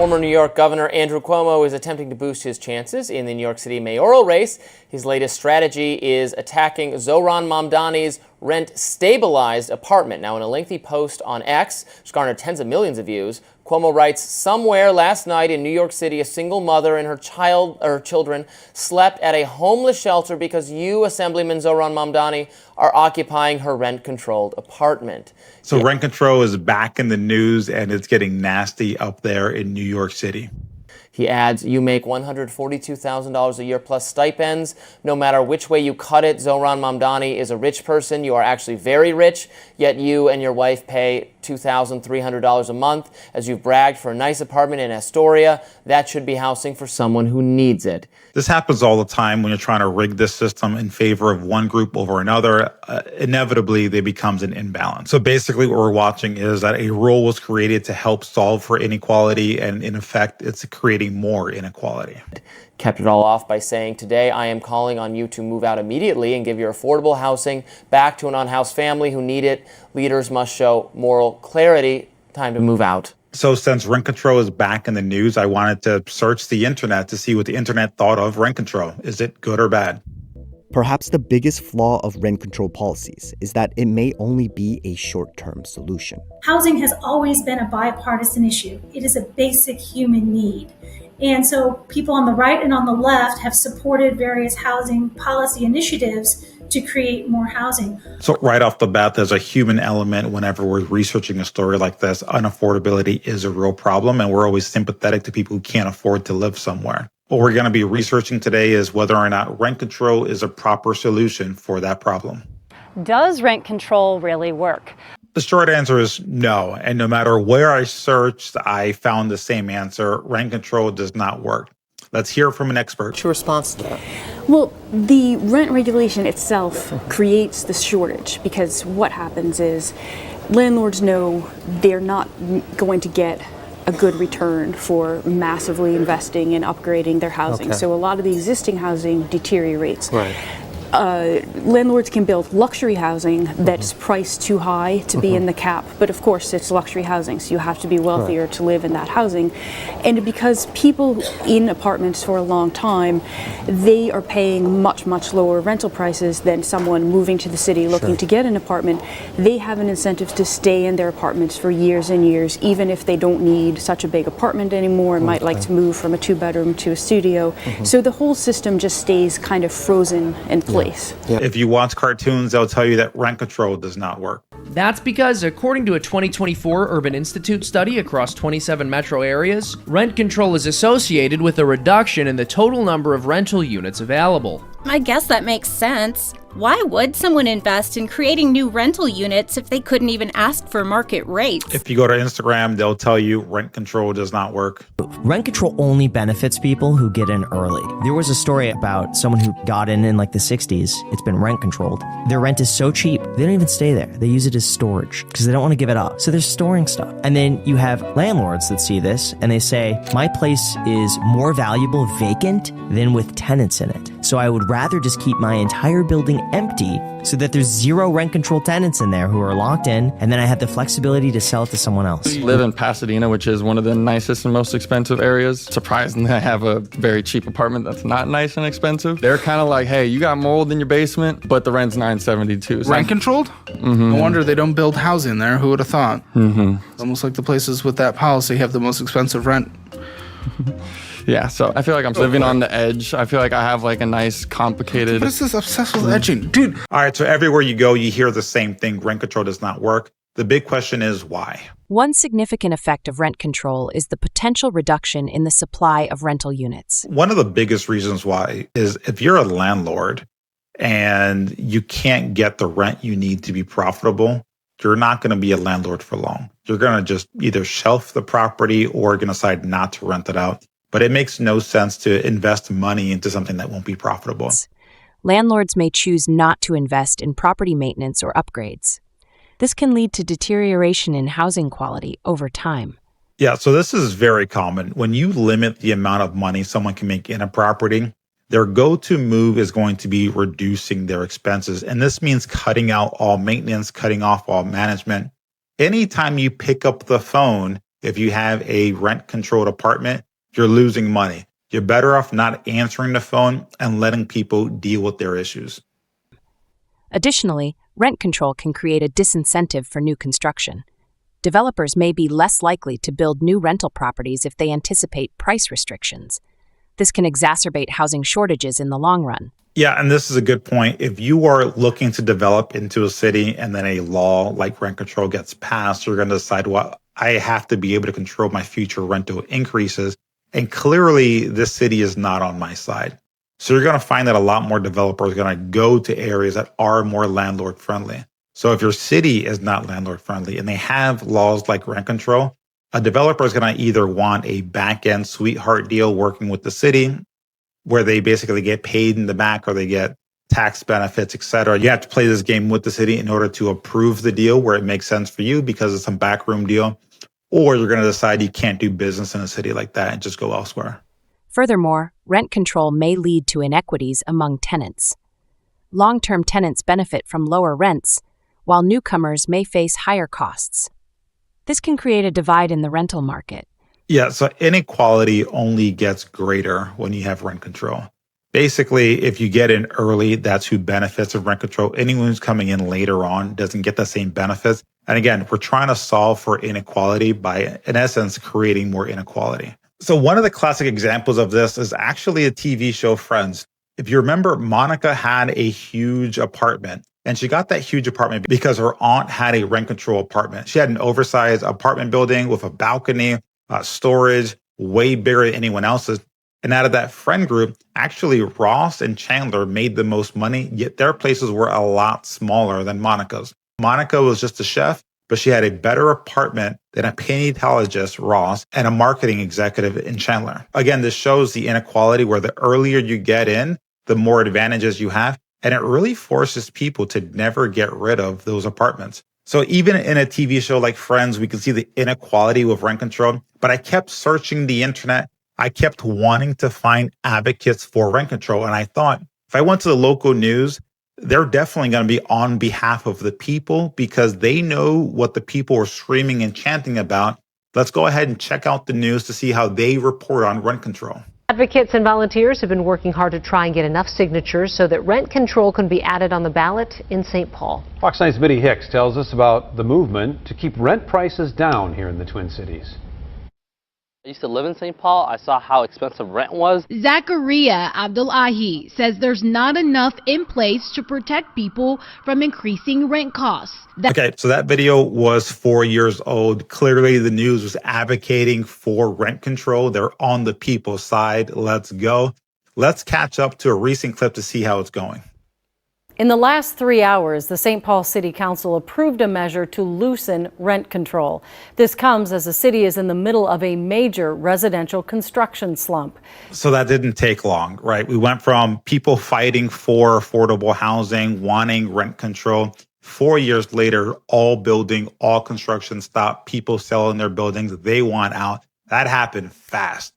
Former New York Governor Andrew Cuomo is attempting to boost his chances in the New York City mayoral race. His latest strategy is attacking Zohran Mamdani's rent-stabilized apartment. Now, in a lengthy post on X, which garnered tens of millions of views, Cuomo writes, "Somewhere last night in New York City, a single mother and her children slept at a homeless shelter because you, Assemblyman Zohran Mamdani, are occupying her rent-controlled apartment." So rent control is back in the news, and it's getting nasty up there in New York City. He adds, "You make $142,000 a year plus stipends. No matter which way you cut it, Zohran Mamdani is a rich person. You are actually very rich, yet you and your wife pay $2,300 a month. As you've bragged for a nice apartment in Astoria, that should be housing for someone who needs it." This happens all the time when you're trying to rig this system in favor of one group over another. Inevitably, there becomes an imbalance. So basically what we're watching is that a rule was created to help solve for inequality, and in effect, it's creating more inequality. Kept it all off by saying, "Today I am calling on you to move out immediately and give your affordable housing back to an unhoused family who need it. Leaders must show moral clarity. Time to move out." So since rent control is back in the news, I wanted to search the internet to see what the internet thought of rent control. Is it good or bad? Perhaps the biggest flaw of rent control policies is that it may only be a short-term solution. Housing has always been a bipartisan issue. It is a basic human need. And so people on the right and on the left have supported various housing policy initiatives to create more housing. So right off the bat, there's a human element whenever we're researching a story like this. Unaffordability is a real problem, and we're always sympathetic to people who can't afford to live somewhere. What we're going to be researching today is whether or not rent control is a proper solution for that problem. Does rent control really work? The short answer is no. And no matter where I searched, I found the same answer. Rent control does not work. Let's hear from an expert. What's your response to that? Well, the rent regulation itself creates the shortage because what happens is landlords know they're not going to get a good return for massively investing and upgrading their housing. Okay. So a lot of the existing housing deteriorates. Right. Landlords can build luxury housing that's priced too high to be in the cap, but of course it's luxury housing, so you have to be wealthier to live in that housing. And because people in apartments for a long time, they are paying much, much lower rental prices than someone moving to the city looking to get an apartment, they have an incentive to stay in their apartments for years and years, even if they don't need such a big apartment anymore and might like to move from a 2-bedroom to a studio. So the whole system just stays kind of frozen in place. Yeah. If you watch cartoons, they'll tell you that rent control does not work. That's because, according to a 2024 Urban Institute study across 27 metro areas, rent control is associated with a reduction in the total number of rental units available. I guess that makes sense. Why would someone invest in creating new rental units if they couldn't even ask for market rates? If you go to Instagram, they'll tell you rent control does not work. Rent control only benefits people who get in early. There was a story about someone who got in like the 60s. It's been rent controlled. Their rent is so cheap, they don't even stay there. They use it as storage because they don't want to give it up. So they're storing stuff. And then you have landlords that see this and they say, my place is more valuable vacant than with tenants in it. So I would rather just keep my entire building empty so that there's zero rent control tenants in there who are locked in, and then I have the flexibility to sell it to someone else. I live in Pasadena, which is one of the nicest and most expensive areas. Surprisingly, I have a very cheap apartment that's not nice and expensive. They're kind of like, hey, you got mold in your basement, but the rent's $972. So rent controlled? No wonder they don't build housing there. Who would have thought? It's almost like the places with that policy have the most expensive rent. Yeah, so I feel like I'm living on the edge. I feel like I have like a nice, complicated... What is this obsessed with edging? Dude. All right, so everywhere you go, you hear the same thing. Rent control does not work. The big question is why? One significant effect of rent control is the potential reduction in the supply of rental units. One of the biggest reasons why is if you're a landlord and you can't get the rent you need to be profitable, you're not going to be a landlord for long. You're going to just either shelf the property or going to decide not to rent it out. But it makes no sense to invest money into something that won't be profitable. Landlords may choose not to invest in property maintenance or upgrades. This can lead to deterioration in housing quality over time. Yeah, so this is very common. When you limit the amount of money someone can make in a property, their go-to move is going to be reducing their expenses. And this means cutting out all maintenance, cutting off all management. Anytime you pick up the phone, if you have a rent-controlled apartment, you're losing money. You're better off not answering the phone and letting people deal with their issues. Additionally, rent control can create a disincentive for new construction. Developers may be less likely to build new rental properties if they anticipate price restrictions. This can exacerbate housing shortages in the long run. Yeah, and this is a good point. If you are looking to develop into a city and then a law like rent control gets passed, you're going to decide, well, I have to be able to control my future rental increases. And clearly, this city is not on my side. So you're going to find that a lot more developers are going to go to areas that are more landlord friendly. So if your city is not landlord friendly and they have laws like rent control, a developer is going to either want a back end sweetheart deal working with the city, where they basically get paid in the back or they get tax benefits, et cetera. You have to play this game with the city in order to approve the deal where it makes sense for you because it's some backroom deal. Or you're going to decide you can't do business in a city like that and just go elsewhere. Furthermore, rent control may lead to inequities among tenants. Long-term tenants benefit from lower rents, while newcomers may face higher costs. This can create a divide in the rental market. Yeah, so inequality only gets greater when you have rent control. Basically, if you get in early, that's who benefits of rent control. Anyone who's coming in later on doesn't get the same benefits. And again, we're trying to solve for inequality by, in essence, creating more inequality. So one of the classic examples of this is actually a TV show, Friends. If you remember, Monica had a huge apartment, and she got that huge apartment because her aunt had a rent control apartment. She had an oversized apartment building with a balcony, storage, way bigger than anyone else's. And out of that friend group, actually Ross and Chandler made the most money, yet their places were a lot smaller than Monica's. Monica was just a chef, but she had a better apartment than a paleontologist, Ross, and a marketing executive in Chandler. Again, this shows the inequality where the earlier you get in, the more advantages you have. And it really forces people to never get rid of those apartments. So even in a TV show like Friends, we can see the inequality with rent control. But I kept searching the internet. I kept wanting to find advocates for rent control. And I thought, if I went to the local news, they're definitely going to be on behalf of the people because they know what the people are screaming and chanting about. Let's go ahead and check out the news to see how they report on rent control. Advocates and volunteers have been working hard to try and get enough signatures so that rent control can be added on the ballot in St. Paul. Fox 9's Mitty Hicks tells us about the movement to keep rent prices down here in the Twin Cities. I used to live in St. Paul. I saw how expensive rent was. Zachariah Abdullahi says there's not enough in place to protect people from increasing rent costs. Okay, so that video was 4 years old. Clearly, the news was advocating for rent control. They're on the people's side. Let's go. Let's catch up to a recent clip to see how it's going. In the last 3 hours, the St. Paul City Council approved a measure to loosen rent control. This comes as the city is in the middle of a major residential construction slump. So that didn't take long, right? We went from people fighting for affordable housing, wanting rent control. 4 years later, all building, all construction stopped, people selling their buildings, they want out. That happened fast.